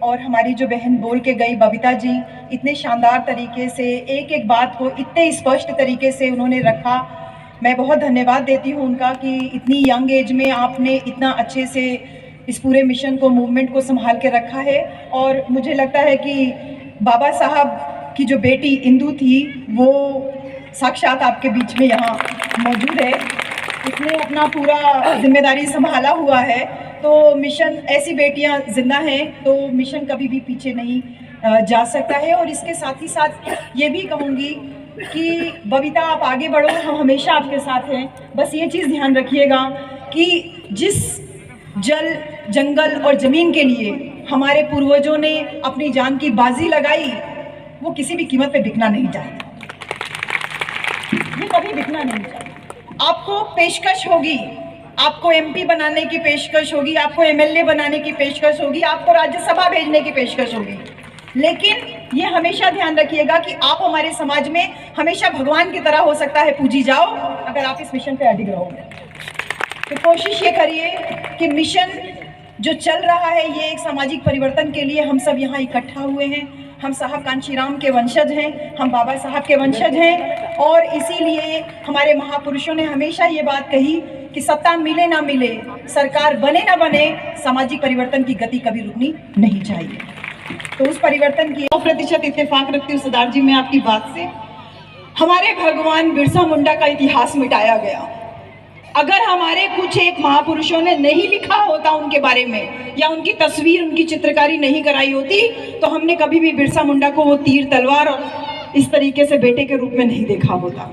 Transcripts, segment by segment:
और हमारी जो बहन बोल के गई बबीता जी, इतने शानदार तरीके से एक एक बात को इतने स्पष्ट तरीके से उन्होंने रखा। मैं बहुत धन्यवाद देती हूँ उनका कि इतनी यंग एज में आपने इतना अच्छे से इस पूरे मिशन को, मूवमेंट को संभाल के रखा है। और मुझे लगता है कि बाबा साहब की जो बेटी इंदु थी वो साक्षात आपके बीच में यहाँ मौजूद है। उसने अपना पूरा जिम्मेदारी संभाला हुआ है। तो मिशन, ऐसी बेटियां जिंदा हैं तो मिशन कभी भी पीछे नहीं जा सकता है। और इसके साथ ही साथ ये भी कहूँगी कि बबीता आप आगे बढ़ो, हम हमेशा आपके साथ हैं। बस ये चीज़ ध्यान रखिएगा कि जिस जल, जंगल और ज़मीन के लिए हमारे पूर्वजों ने अपनी जान की बाजी लगाई, वो किसी भी कीमत पे बिकना नहीं चाहिए। ये कभी बिकना नहीं चाहिए। आपको पेशकश होगी, आपको एमपी बनाने की पेशकश होगी, आपको एमएलए बनाने की पेशकश होगी, आपको राज्यसभा भेजने की पेशकश होगी, लेकिन ये हमेशा ध्यान रखिएगा कि आप हमारे समाज में हमेशा भगवान की तरह हो सकता है पूजी जाओ अगर आप इस मिशन पे अडिग रहोगे। तो कोशिश ये करिए कि मिशन जो चल रहा है ये एक सामाजिक परिवर्तन के लिए हम सब यहाँ इकट्ठा हुए हैं। हम साहब कांशीराम के वंशज हैं, हम बाबा साहब के वंशज हैं, और इसीलिए हमारे महापुरुषों ने हमेशा ये बात कही कि सत्ता मिले ना मिले, सरकार बने ना बने, सामाजिक परिवर्तन की गति कभी रुकनी नहीं चाहिए। तो उस परिवर्तन की 100% इत्तेफाक रखती हूँ सरदार जी मैं आपकी बात से। हमारे भगवान बिरसा मुंडा का इतिहास मिटाया गया। अगर हमारे कुछ एक महापुरुषों ने नहीं लिखा होता उनके बारे में, या उनकी तस्वीर, उनकी चित्रकारी नहीं कराई होती, तो हमने कभी भी बिरसा मुंडा को वो तीर तलवार और इस तरीके से बेटे के रूप में नहीं देखा होता।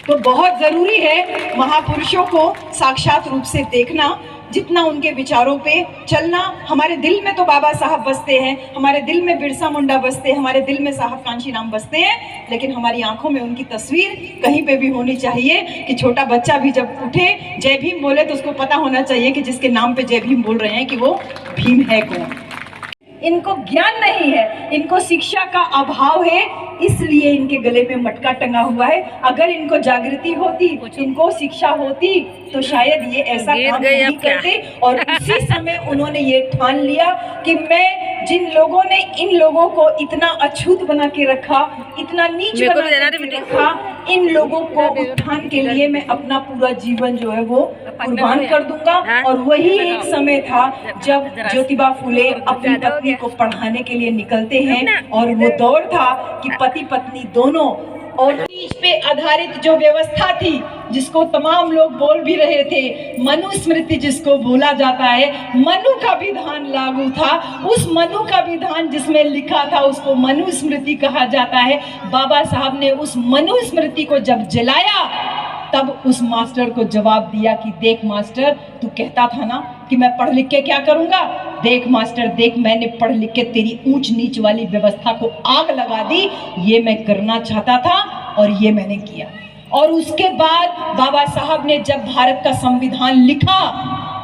तो बहुत ज़रूरी है महापुरुषों को साक्षात रूप से देखना, जितना उनके विचारों पे चलना। हमारे दिल में तो बाबा साहब बसते हैं, हमारे दिल में बिरसा मुंडा बसते हैं, हमारे दिल में साहब कांशीराम बसते हैं, लेकिन हमारी आंखों में उनकी तस्वीर कहीं पे भी होनी चाहिए कि छोटा बच्चा भी जब उठे जय भीम बोले तो उसको पता होना चाहिए कि जिसके नाम पे जय भीम बोल रहे हैं कि वो भीम है कौन। इनको ज्ञान नहीं है, इनको शिक्षा का अभाव है, इसलिए इनके गले में मटका टंगा हुआ है। अगर इनको जागृति होती, इनको शिक्षा होती, तो शायद ये ऐसा काम नहीं करते। और उसी समय उन्होंने ये ठान लिया कि मैं, जिन लोगों ने इन लोगों को इतना अछूत बना के रखा, इतना नीच बना के रखा, इन लोगों को उत्थान के लिए मैं अपना पूरा जीवन जो है वो कुर्बान कर दूंगा। और वही एक समय था जब ज्योतिबा फुले अपनी पत्नी को पढ़ाने के लिए निकलते हैं, और वो दौर था कि पति पत्नी दोनों, और इस पे आधारित जो व्यवस्था थी जिसको तमाम लोग बोल भी रहे थे, मनुस्मृति जिसको बोला जाता है, मनु का विधान लागू था। उस मनु का विधान जिसमें लिखा था उसको मनुस्मृति कहा जाता है। बाबा साहब ने उस मनुस्मृति को जब जलाया तब उस मास्टर को जवाब दिया कि देख मास्टर, तू कहता था ना कि मैं पढ़ लिख के क्या करूंगा, देख मास्टर देख, मैंने पढ़ लिख के तेरी ऊंच नीच वाली व्यवस्था को आग लगा दी। ये मैं करना चाहता था और ये मैंने किया। और उसके बाद बाबा साहब ने जब भारत का संविधान लिखा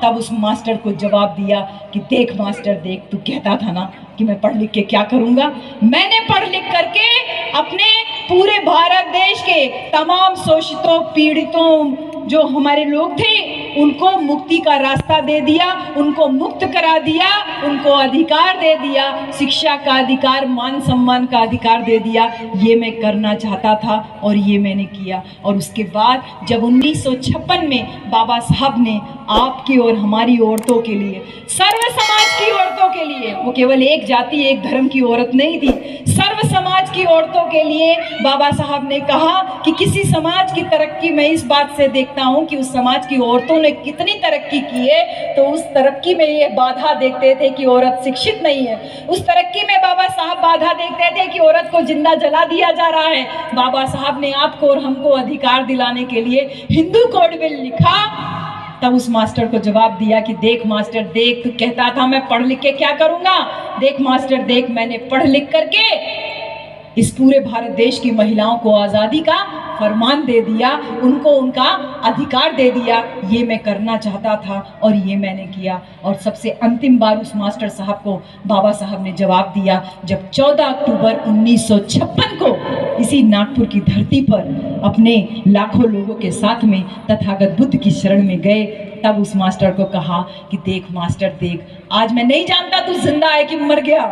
तब उस मास्टर को जवाब दिया कि देख मास्टर देख, तू कहता था ना कि मैं पढ़ लिख के क्या करूंगा, मैंने पढ़ लिख करके अपने पूरे भारत देश के तमाम शोषितों, पीड़ितों जो हमारे लोग थे उनको मुक्ति का रास्ता दे दिया, उनको मुक्त करा दिया, उनको अधिकार दे दिया, शिक्षा का अधिकार, मान सम्मान का अधिकार दे दिया। ये मैं करना चाहता था और ये मैंने किया। और उसके बाद जब 1956 में बाबा साहब ने आपकी और हमारी औरतों के लिए, सर्व समाज की औरतों के लिए, वो केवल एक जाति एक धर्म की औरत नहीं थी, सर्व समाज की औरतों के लिए बाबा साहब ने कहा कि किसी समाज की तरक्की मैं इस बात से देखता हूँ कि उस समाज की औरतों ने कितनी तरक्की की है, तो उस तरक्की में ये बाधा देखते थे कि औरत शिक्षित नहीं है। उस तरक्की में बाबा साहब बाधा देखते थे कि औरत को जिंदा जला दिया जा रहा है। बाबा साहब ने आपको और हमको अधिकार दिलाने के लिए हिंदू कोड बिल लिखा। तब उस मास्टर को जवाब दिया कि देख मास्टर देख, तू कहता था मैं पढ़ लिख के क्या करूंगा, देख मास्टर देख, मैंने पढ़ लिख करके इस पूरे भारत देश की महिलाओं को आज़ादी का फरमान दे दिया, उनको उनका अधिकार दे दिया। ये मैं करना चाहता था और ये मैंने किया। और सबसे अंतिम बार उस मास्टर साहब को बाबा साहब ने जवाब दिया जब 14 अक्टूबर 1956 को इसी नागपुर की धरती पर अपने लाखों लोगों के साथ में तथागत बुद्ध की शरण में गए। तब उस मास्टर को कहा कि देख मास्टर देख, आज मैं नहीं जानता तू जिंदा है कि मर गया,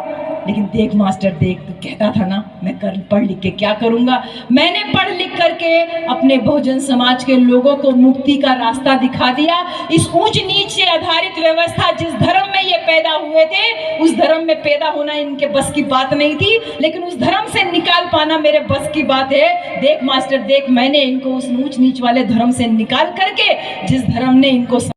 लेकिन देख मास्टर देख, तू कहता था ना मैं पढ़ लिख के क्या करूंगा। मैंने पढ़ लिख करके अपने बहुजन समाज के लोगों को मुक्ति का रास्ता दिखा दिया। इस ऊंच नीच से आधारित व्यवस्था, जिस धर्म में ये पैदा हुए थे, उस धर्म में पैदा होना इनके बस की बात नहीं थी, लेकिन उस धर्म से निकाल पाना मेरे बस की बात है। देख मास्टर देख, मैंने इनको उस ऊंच नीच वाले धर्म से निकाल करके जिस धर्म ने इनको